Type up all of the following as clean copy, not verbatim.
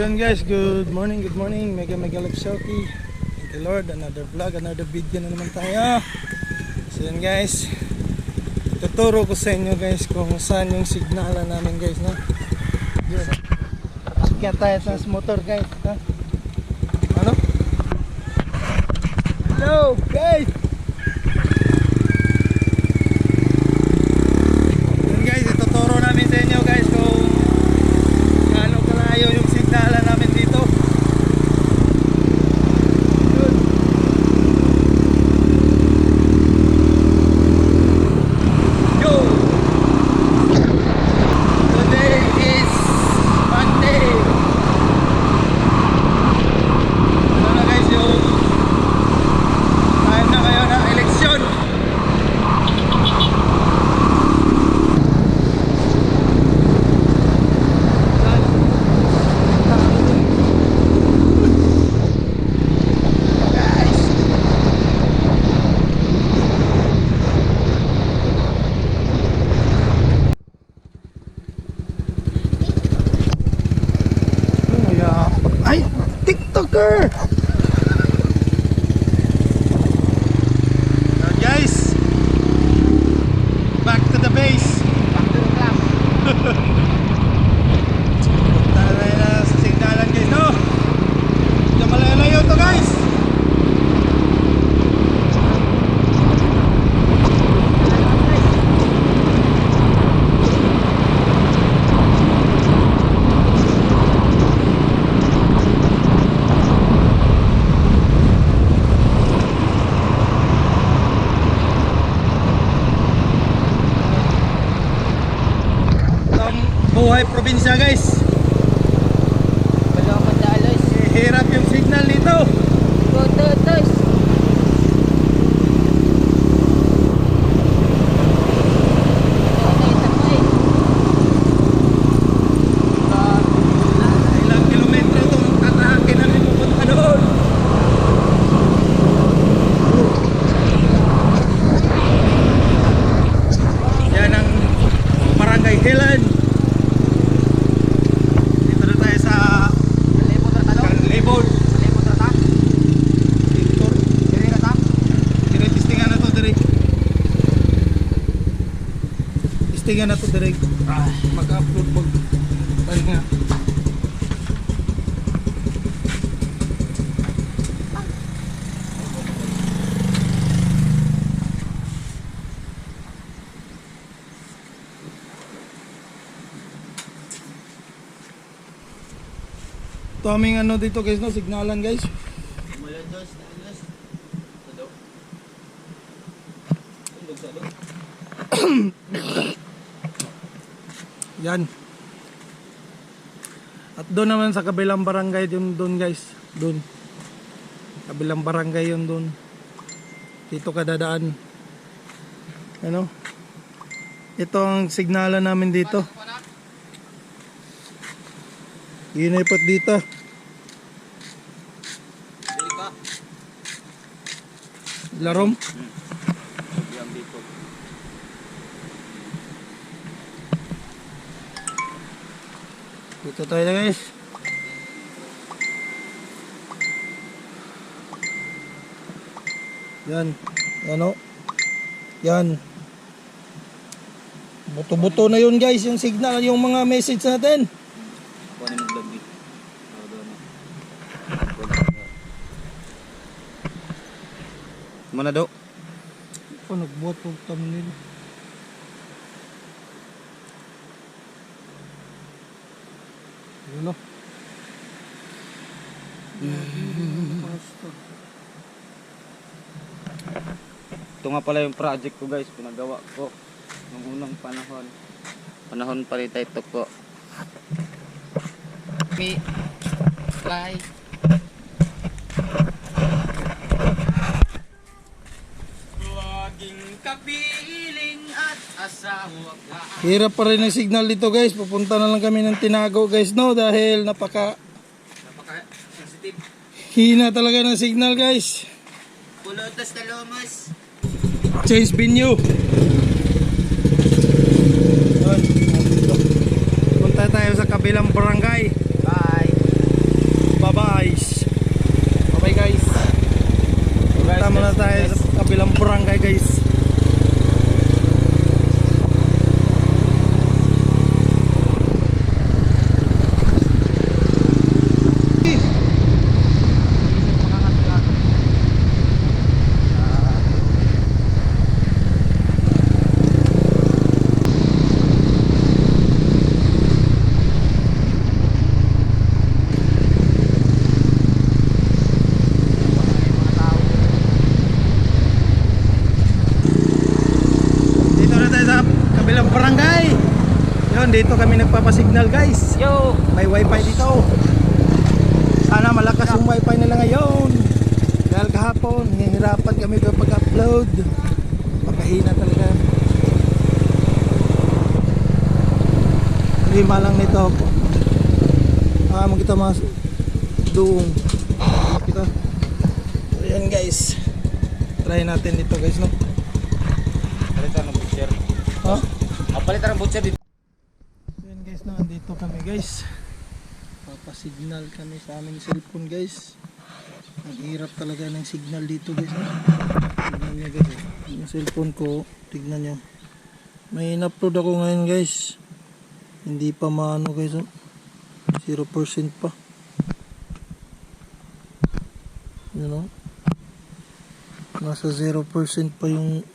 yun guys, good morning, mega love shouty. Thank you Lord, another vlog, another video na naman tayo. So yun guys, tuturo ko sa inyo guys kung saan yung signalan namin guys, no? Yun, kaya tayo sa motor guys, ha? Ano? Hello guys! Yun guys, ituturo namin sa inyo guys kung gaano kalayo yung signalan namin dito. Yun. Yo! Today is Monday. Ano na guys yung time na kayo ng eleksyon. Ay, TikToker! Now guys, back to the base. Back to the class. Punta na sa signalan guys, no? Hindi malayo to guys. Buhay probinsya guys. Belum madalos. Hirap yung signal nito. Totos. Ilang kilometro itong tatahakin namin pupunta doon. Yan ang Barangay Hilan. Dito na tayo sa Kalibod. Tistingan na to direct. Tistingan na to direct. Mag-upload pag tayo nga. Ito aming ano dito guys, no? Signalan guys. Yan. At doon naman sa kabilang barangay yun doon guys. Doon. Kabilang barangay yun doon. Dito ka dadaan. Ano? Ito ang signalan namin dito. Inipot dito. Larom. Dito tayo na guys. Yan. Ano? Yan. Buto-buto na yun guys. Yung signal, yung mga message natin. Mana do? Ano nagbuhat ng thumbnail? Ano? Ito nga pala yung project ko guys, pinagawa ko noong unang panahon. Panahon pa rin ito po. Me fly. Laging kapiling at asawa. Hirap pa rin ang signal dito guys. Pupunta na lang kami ng Tinago guys, no? Dahil napaka Sensitive. hina talaga ng signal guys. Pulutos na lumos. Change venue. Yun. Punta tayo sa kabilang barangay. Bye. tayo guys. Dito na tayo sa kabilang barangay. Yun, dito kami nagpapasignal guys. Yo! May wifi dito. Sana malakas yung wifi nila ngayon. Dahil kahapon, hihirapan kami pag-upload. Pagkahina talaga. Lima lang nito. Magkita mas doong. Kita. Ayan guys. Try natin dito guys, no? Palitan ng butcher. Ha? Palitan ng butcher dito. Ayan guys, no, andito kami guys. Papasignal kami sa aming cellphone guys. Ang hirap talaga ng signal dito guys, no? Tignan nyo guys, yung cellphone ko, tignan nyo. May in-upload ako ngayon guys. Hindi pa maano guys, no? 0% pa. You know? Nasa 0% pa yung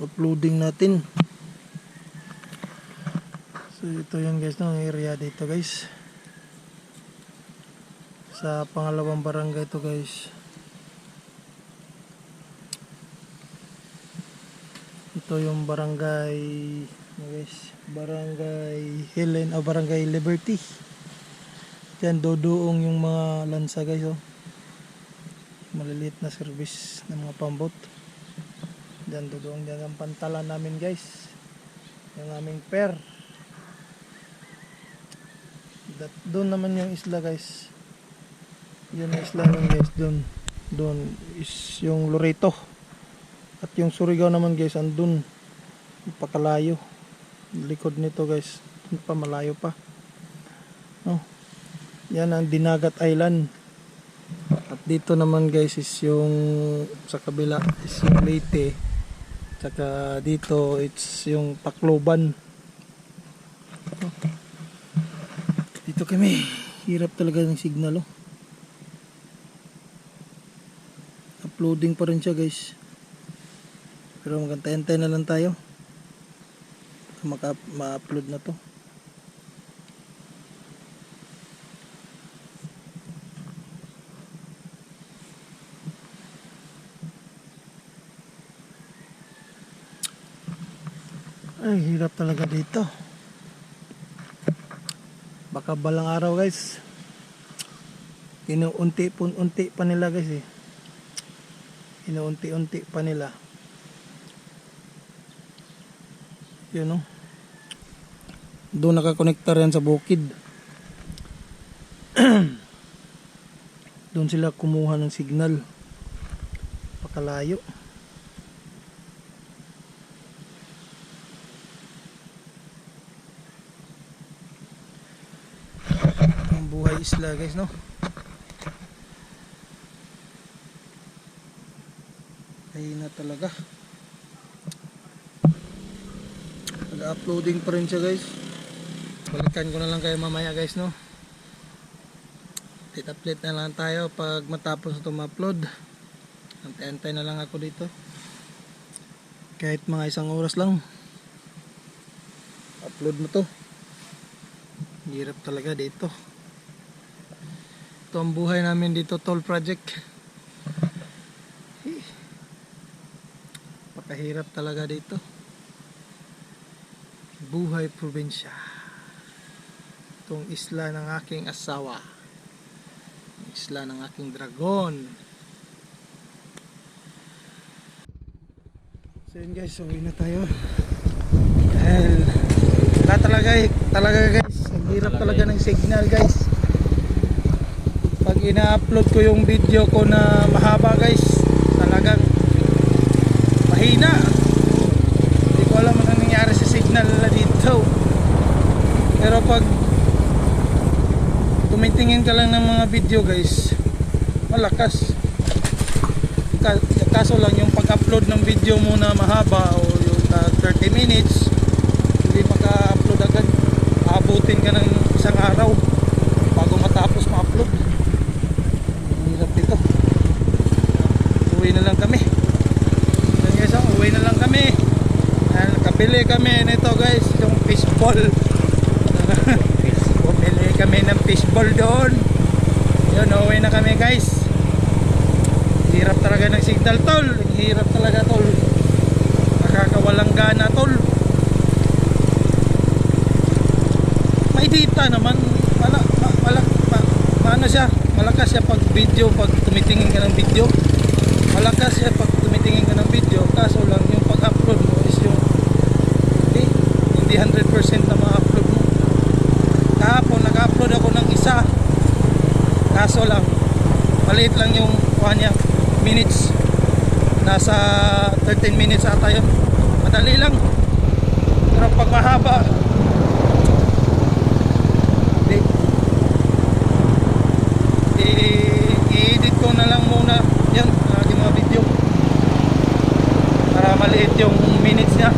uploading natin. So ito yung guys, no, area dito guys. Sa pangalawang barangay to guys. Ito yung barangay, guys, barangay Helen o barangay Liberty. Diyan dodoong yung mga lansa guys, oh. Maliliit na service ng mga pambot. Diyan dodoong, diyan ang pantalan namin guys. Yung aming pair. Doon naman yung isla guys. Yun ang isla naman guys. Doon is yung Loreto. At yung Surigao naman guys, andun. Pakalayo. Likod nito guys. Pa malayo pa. Oh. Yan ang Dinagat Island. At dito naman guys is yung sa kabila is yung Leyte. Tsaka dito it's yung Tacloban. Oh. Dito kami. Hirap talaga ng signal, oh. Uploading pa rin siya guys. Pero magantay-antay na lang tayo. Ma-upload na to. Ay, hirap talaga dito. Baka balang araw guys. Inuunti pa nila guys eh. Inuunti-unti pa nila. Yun, no? Doon nakakonektar yan sa bukid. Doon sila kumuha ng signal. Pakalayo. Ang buhay isla guys, no? Ayun na talaga. Nag-uploading pa rin siya guys. Balikan ko na lang kayo mamaya guys, no? Update na lang tayo pag matapos ito ma-upload. Antay-antay na lang ako dito. Kahit mga 1 oras lang. Upload mo to. Hirap talaga dito. Ito ang buhay namin dito, toll project. Pakahirap talaga dito. Buhay probinsya. Itong isla ng aking asawa. Isla ng aking dragon. So yun guys, uwi na tayo. Dahil talaga guys, ang hirap talaga ng signal guys. Pag ina-upload ko yung video ko na mahaba guys, talagang mahina. Hindi ko alam ano nangyari sa signal na dito. Pero pag tumitingin ka lang ng mga video guys, malakas. Kaso lang yung pag-upload ng video mo na mahaba o yung 30 minutes, hindi maka-upload agad. Abutin ka ng isang araw bago matapos ma-upload. Ang hirap dito. Uwi na lang kami. Yan guys, uwi na lang kami. Nakabili kami nito guys, yung fishball. Bumili kami ng fishball doon. Yun, uwi na kami guys. Hirap talaga ng signal tol. Hirap talaga tol. Nakakawalang gana tol. May data naman. Ano siya? Malakas siya pag video, pag tumitingin ka ng video. Malakas siya pag tumitingin ka ng video. Kaso lang yung pag-upload mo is yung hindi 100% na ma-upload mo. Kahapon nag-upload ako ng isa. Kaso lang maliit lang yung niya, minutes. Nasa 13 minutes ata yun. Madali lang. Pero pag mahaba, i-edit ko na lang muna yan, aking mga video para maliit yung minutes niya,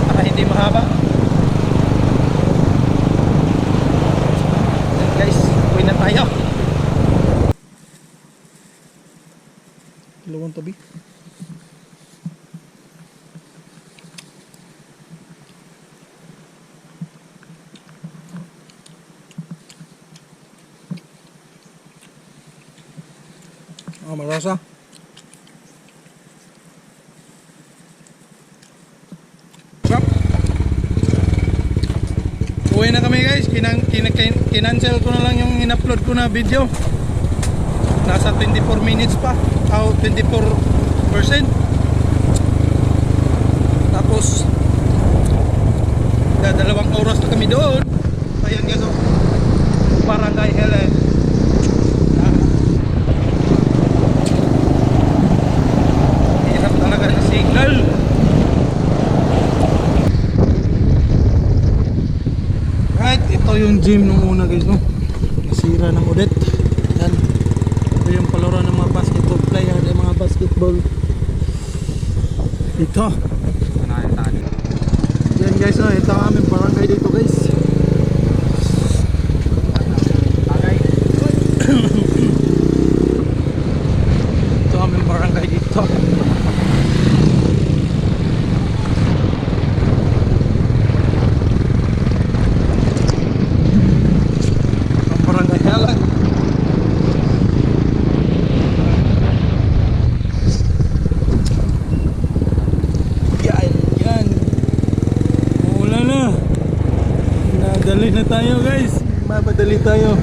para hindi mahaba. Yan guys, uwi na tayo. Dalawang tabi. Marasa. Sarap. Uwi na kami guys. Kinancel ko na lang yung in-upload ko na video. Nasa 24 minutes pa. O 24%. Tapos dalawang oras na kami doon. Ayan guys, Barangay Helen. Signal. Right, ito yung gym nung una guys, no? Nasira ng ulit. Yan. Ito yung palaro ng mga basketball player, ng mga basketball. Ito. Yan guys, no? Ito ang aming barangay dito guys. Ito ang aming barangay dito. Madali na tayo guys. Mapadali tayo.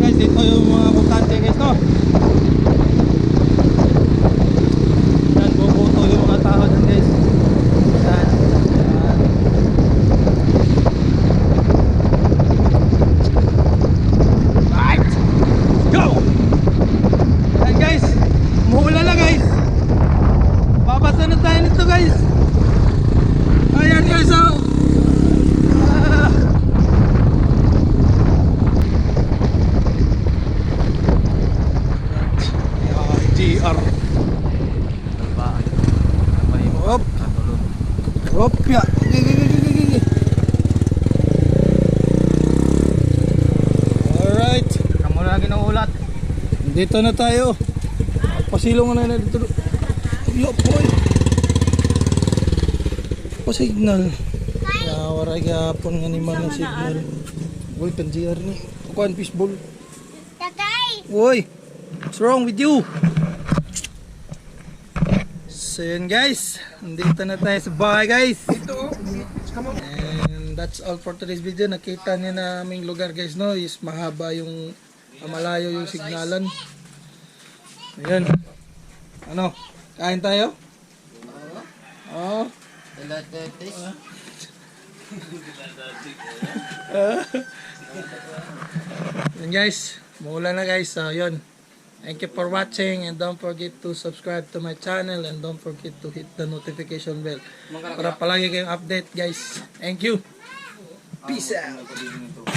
Guys, ito yung mga butante guys, no? Yan, bubuto yung mga tao dyan guys. Yan. Yan. Right! Go! Yan guys, umuulan na guys. Babasa na tayo nito guys. Ayan guys, oh. GR. Hop. Hop ya. Alright. Kamu lagi ng ulat. Dito na tayo. Pasilong na dito. Yo boy. Signal. Ya, waray gapon nga ni mga signal. Uy, kan GR ni. Kuan fishball. Tatay! Uy. What's wrong with you? So yun guys, nandito na tayo sa bahay guys. And that's all for today's video. Nakita niyo na aming lugar guys, no? Is mahaba yung malayo yung signalan. Ayan. Ano? Kain tayo? Oh. Pilototes. Yun guys, maulan na guys. So yun. Thank you for watching and don't forget to subscribe to my channel and don't forget to hit the notification bell para palagi kayong update guys. Thank you. Peace out.